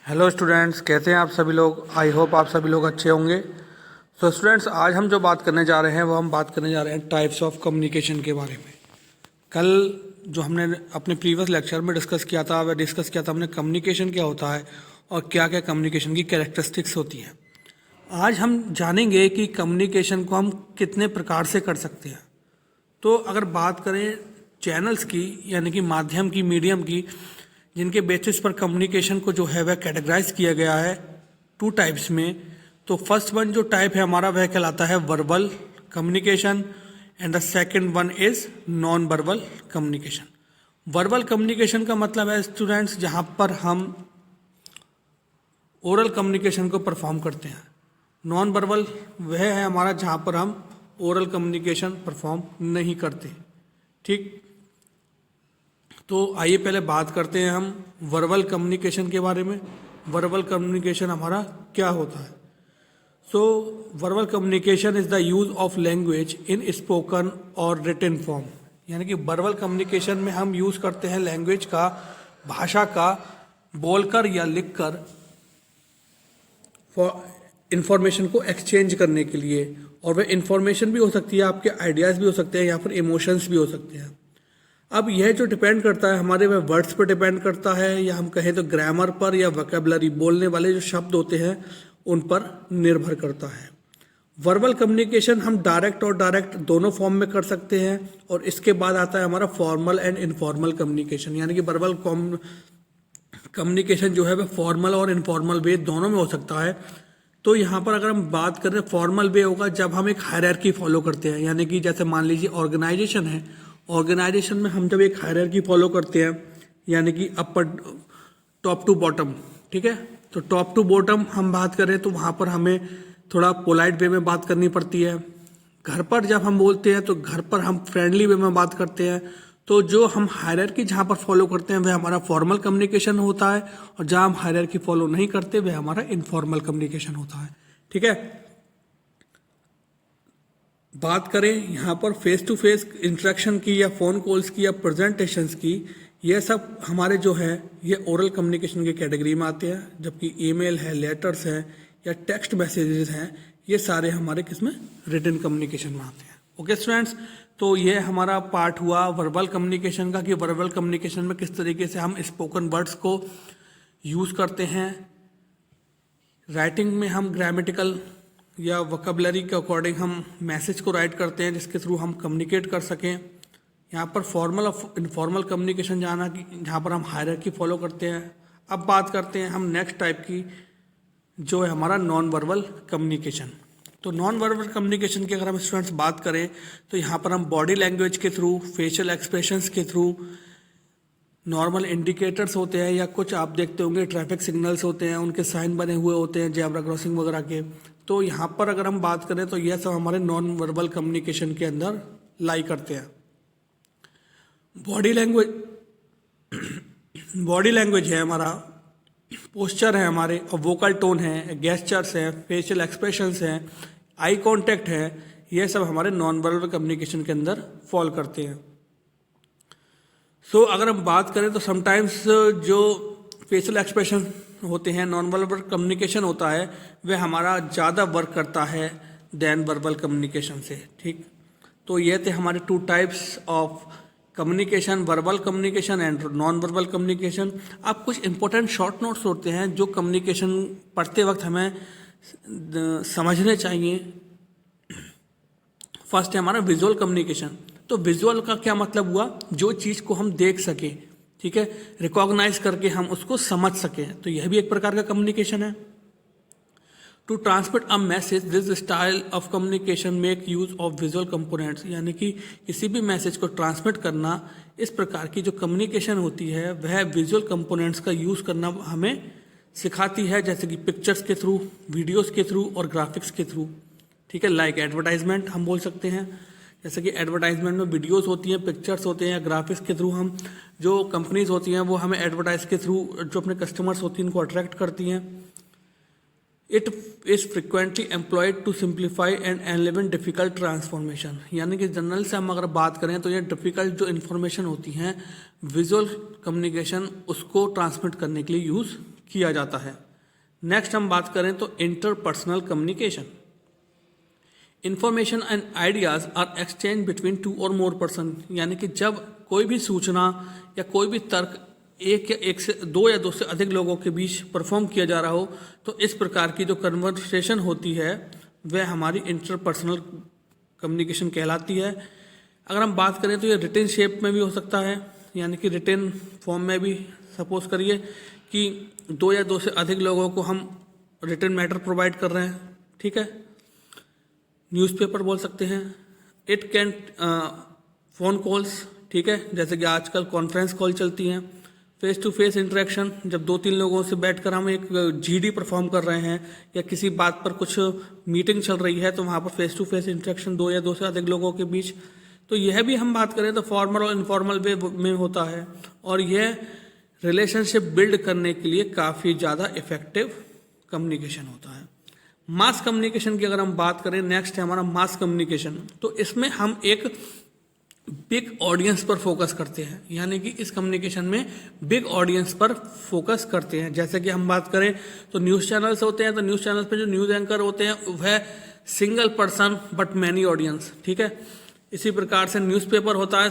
Hello students, कैसे हैं आप सभी लोग। आई होप आप सभी लोग अच्छे होंगे। सो स्टूडेंट्स, आज हम जो बात करने जा रहे हैं वो हम बात करने जा रहे हैं टाइप्स ऑफ कम्युनिकेशन के बारे में। कल जो हमने अपने प्रीवियस लेक्चर में डिस्कस किया था हमने कम्युनिकेशन क्या होता है और क्या क्या कम्युनिकेशन की कैरेक्टरिस्टिक्स होती हैं। आज हम जानेंगे कि कम्युनिकेशन को हम कितने प्रकार से कर सकते हैं। तो अगर बात करें चैनल्स की, यानी कि माध्यम की, मीडियम की, जिनके बेसिस पर कम्युनिकेशन को जो है वह कैटेगराइज किया गया है टू टाइप्स में, तो फर्स्ट वन जो टाइप है हमारा वह कहलाता है verbal communication and the second one is non verbal communication. Verbal communication का मतलब है स्टूडेंट्स जहां पर हम ओरल कम्युनिकेशन को परफॉर्म करते हैं। नॉन वर्बल वह है हमारा जहां पर हम ओरल कम्युनिकेशन परफॉर्म नहीं करते। ठीक, तो आइए पहले बात करते हैं हम वर्बल कम्युनिकेशन के बारे में। वर्बल कम्युनिकेशन हमारा क्या होता है। So verbal communication is the use of language in spoken और रिटन फॉर्म, यानी कि वर्बल कम्युनिकेशन में हम यूज करते हैं लैंग्वेज का, भाषा का, बोलकर या लिखकर फॉर इंफॉर्मेशन को एक्सचेंज करने के लिए। और वह इंफॉर्मेशन भी हो सकती है, आपके आइडियाज़ भी हो सकते हैं या फिर इमोशंस भी हो सकते हैं। अब यह जो डिपेंड करता है हमारे वह वर्ड्स पर डिपेंड करता है, या हम कहें तो ग्रामर पर, या वोकैबुलरी, बोलने वाले जो शब्द होते हैं उन पर निर्भर करता है। वर्बल कम्युनिकेशन हम डायरेक्ट और डायरेक्ट दोनों फॉर्म में कर सकते हैं। और इसके बाद आता है हमारा फॉर्मल एंड इनफॉर्मल कम्युनिकेशन, यानी कि वर्बल कम्युनिकेशन जो है वह फॉर्मल और इनफॉर्मल वे दोनों में हो सकता है। तो यहाँ पर अगर हम बात करें, फॉर्मल वे होगा जब हम एक हायरार्की फॉलो करते हैं, यानी कि जैसे मान लीजिए ऑर्गेनाइजेशन है, ऑर्गेनाइजेशन में हम जब एक हायरार्की फॉलो करते हैं, यानी कि अपर, टॉप टू बॉटम, ठीक है। तो टॉप टू बॉटम हम बात करें तो वहाँ पर हमें थोड़ा पोलाइट वे में बात करनी पड़ती है। घर पर जब हम बोलते हैं तो घर पर हम फ्रेंडली वे में बात करते हैं। तो जो हम हायरार्की जहाँ पर फॉलो करते हैं वह हमारा फॉर्मल कम्युनिकेशन होता है, और जहाँ हम हायरार्की फॉलो नहीं करते वह हमारा इनफॉर्मल कम्युनिकेशन होता है। ठीक है, बात करें यहाँ पर फेस टू फेस इंटरेक्शन की, या फ़ोन कॉल्स की, या प्रेजेंटेशंस की, यह सब हमारे जो है ये ओरल कम्युनिकेशन की कैटेगरी में आते हैं। जबकि ईमेल है, लेटर्स हैं, या टेक्स्ट मैसेजेस हैं, ये सारे हमारे किसमें, रिटन कम्युनिकेशन में आते हैं। ओके स्टूडेंट्स, तो ये हमारा पार्ट हुआ वर्बल कम्युनिकेशन का, कि वर्बल कम्युनिकेशन में किस तरीके से हम स्पोकन वर्ड्स को यूज़ करते हैं। राइटिंग में हम ग्रामेटिकल या वोकैबुलरी के अकॉर्डिंग हम मैसेज को राइट करते हैं, जिसके थ्रू हम कम्युनिकेट कर सकें। यहाँ पर फॉर्मल और इनफॉर्मल कम्युनिकेशन जाना कि जहाँ पर हम हायरार्की फॉलो करते हैं। अब बात करते हैं हम नेक्स्ट टाइप की, जो है हमारा नॉन वर्बल कम्युनिकेशन। तो नॉन वर्बल कम्युनिकेशन की अगर हम स्टूडेंट्स बात करें तो यहाँ पर हम बॉडी लैंग्वेज के थ्रू, फेशियल एक्सप्रेशंस के थ्रू, नॉर्मल इंडिकेटर्स होते हैं, या कुछ आप देखते होंगे ट्रैफिक सिग्नल्स होते हैं, उनके साइन बने हुए होते हैं जेब्रा क्रॉसिंग वगैरह के। तो यहाँ पर अगर हम बात करें तो यह सब हमारे नॉन वर्बल कम्युनिकेशन के अंदर लाई करते हैं। बॉडी लैंग्वेज है हमारा, पोस्चर है हमारे, और वोकल टोन है, गेस्चर्स हैं, फेशियल एक्सप्रेशंस हैं, आई कांटेक्ट है, ये सब हमारे नॉन वर्बल कम्युनिकेशन के अंदर फॉल करते हैं। सो अगर हम बात करें तो समटाइम्स जो फेशियल एक्सप्रेशन होते हैं, नॉन वर्बल कम्युनिकेशन होता है, वह हमारा ज़्यादा वर्क करता है देन वर्बल कम्युनिकेशन से। ठीक, तो ये थे हमारे two types of communication, verbal communication and non verbal communication. अब कुछ इंपॉर्टेंट शॉर्ट नोट्स होते हैं जो कम्युनिकेशन पढ़ते वक्त हमें समझने चाहिए। फर्स्ट है हमारा विजुअल कम्युनिकेशन। तो विजुअल का क्या मतलब हुआ, जो चीज़ को हम देख सकें, ठीक है, रिकॉग्नाइज करके हम उसको समझ सकें, तो यह भी एक प्रकार का कम्युनिकेशन है। To transmit a message, this style of communication make use of visual components, यानी कि किसी भी मैसेज को ट्रांसमिट करना, इस प्रकार की जो कम्युनिकेशन होती है वह विजुअल कंपोनेंट्स का यूज़ करना हमें सिखाती है, जैसे कि पिक्चर्स के थ्रू, वीडियोस के थ्रू और ग्राफिक्स के थ्रू। ठीक है, लाइक एडवर्टाइजमेंट हम बोल सकते हैं, जैसे कि एडवर्टाइजमेंट में वीडियोस होती हैं, पिक्चर्स होते हैं, या ग्राफिक्स के थ्रू हम, जो कंपनीज होती हैं वो हमें एडवर्टाइज के थ्रू जो अपने कस्टमर्स होती हैं उनको अट्रैक्ट करती हैं। It is frequently employed to simplify and alleviate difficult transformation, यानी कि जनरल से हम अगर बात करें तो ये डिफिकल्ट जो इन्फॉर्मेशन होती हैं, विजुअल कम्युनिकेशन उसको ट्रांसमिट करने के लिए यूज़ किया जाता है। नेक्स्ट हम बात करें तो interpersonal communication. Information and ideas are exchange between two और मोर पर्सन, यानी कि जब कोई भी सूचना या कोई भी तर्क एक से दो या दो से अधिक लोगों के बीच परफॉर्म किया जा रहा हो, तो इस प्रकार की जो कन्वर्सेशन होती है वह हमारी इंटरपर्सनल कम्युनिकेशन कहलाती है। अगर हम बात करें तो ये रिटन शेप में भी हो सकता है, यानी कि रिटन फॉर्म में भी। सपोज करिए कि दो या दो से अधिक लोगों को हम रिटन मैटर प्रोवाइड कर रहे हैं, ठीक है। न्यूज़पेपर बोल सकते हैं। इट कैन फ़ोन कॉल्स, ठीक है, जैसे कि आजकल कॉन्फ्रेंस कॉल चलती हैं। फेस टू फेस इंटरेक्शन, जब दो तीन लोगों से बैठकर हम एक जीडी परफॉर्म कर रहे हैं या किसी बात पर कुछ मीटिंग चल रही है, तो वहाँ पर फेस टू फेस इंटरेक्शन दो या दो से अधिक लोगों के बीच। तो यह भी हम बात करें तो फॉर्मल और इनफॉर्मल वे में होता है, और यह रिलेशनशिप बिल्ड करने के लिए काफ़ी ज़्यादा इफेक्टिव कम्युनिकेशन होता है। मास कम्युनिकेशन की अगर हम बात करें, नेक्स्ट है हमारा मास कम्युनिकेशन। तो इसमें हम एक बिग ऑडियंस पर फोकस करते हैं, यानी कि इस कम्युनिकेशन में बिग ऑडियंस पर फोकस करते हैं। जैसे कि हम बात करें तो न्यूज़ चैनल्स होते हैं, तो न्यूज़ चैनल्स पे जो न्यूज़ एंकर होते हैं वह single person but many audience, ठीक है। इसी प्रकार से न्यूज़पेपर होता है,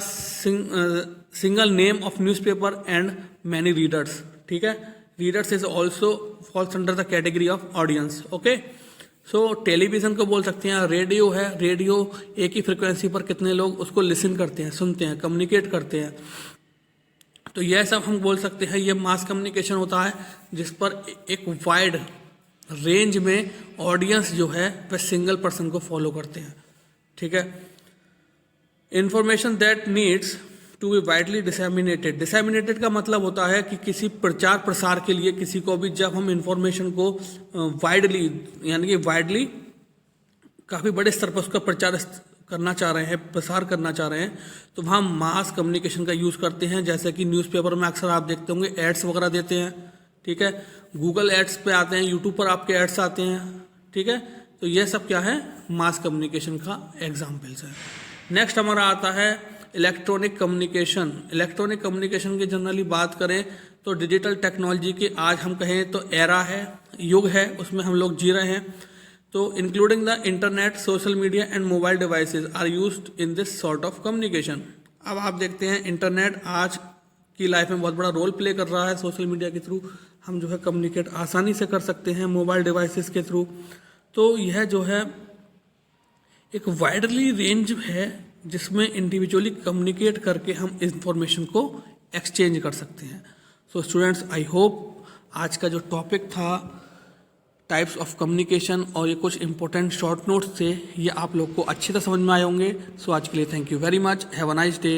single name of newspaper and many readers, ठीक है। Readers is also falls under the category of audience, okay. So television को बोल सकते हैं, रेडियो है, रेडियो एक ही फ्रिक्वेंसी पर कितने लोग उसको लिसन करते हैं, सुनते हैं, कम्युनिकेट करते हैं। तो यह सब हम बोल सकते हैं ये मास कम्युनिकेशन होता है, जिस पर एक वाइड रेंज में ऑडियंस जो है वह सिंगल पर्सन को फॉलो करते हैं, ठीक है। Information that needs to be widely disseminated. Disseminated का मतलब होता है कि किसी प्रचार प्रसार के लिए किसी को भी जब हम इंफॉर्मेशन को वाइडली, यानी कि वाइडली काफ़ी बड़े स्तर पर उसका प्रचार करना चाह रहे हैं, प्रसार करना चाह रहे हैं, तो वहाँ मास कम्युनिकेशन का यूज़ करते हैं। जैसे कि न्यूज़पेपर में अक्सर आप देखते होंगे एड्स वगैरह देते हैं, ठीक है। गूगल एड्स पे आते हैं, यूट्यूब पर आपके एड्स आते हैं, ठीक है। तो यह सब क्या है, मास कम्युनिकेशन का एग्जाम्पल्स है। नेक्स्ट हमारा आता है इलेक्ट्रॉनिक कम्युनिकेशन। इलेक्ट्रॉनिक कम्युनिकेशन की जनरली बात करें तो डिजिटल टेक्नोलॉजी के आज हम कहें तो एरा है, युग है, उसमें हम लोग जी रहे हैं। तो including the internet, social media and mobile devices are used in this sort of communication. अब आप देखते हैं इंटरनेट आज की लाइफ में बहुत बड़ा रोल प्ले कर रहा है। सोशल मीडिया के थ्रू हम जो है कम्युनिकेट आसानी से कर सकते हैं, मोबाइल डिवाइसेस के थ्रू। तो यह जो है एक वाइडली रेंज है जिसमें इंडिविजुअली कम्युनिकेट करके हम इंफॉर्मेशन को एक्सचेंज कर सकते हैं। सो स्टूडेंट्स, आई होप आज का जो टॉपिक था टाइप्स ऑफ कम्युनिकेशन और ये कुछ इंपॉर्टेंट शॉर्ट नोट्स थे, ये आप लोग को अच्छी तरह समझ में आए होंगे। सो आज के लिए thank you very much, have a nice day.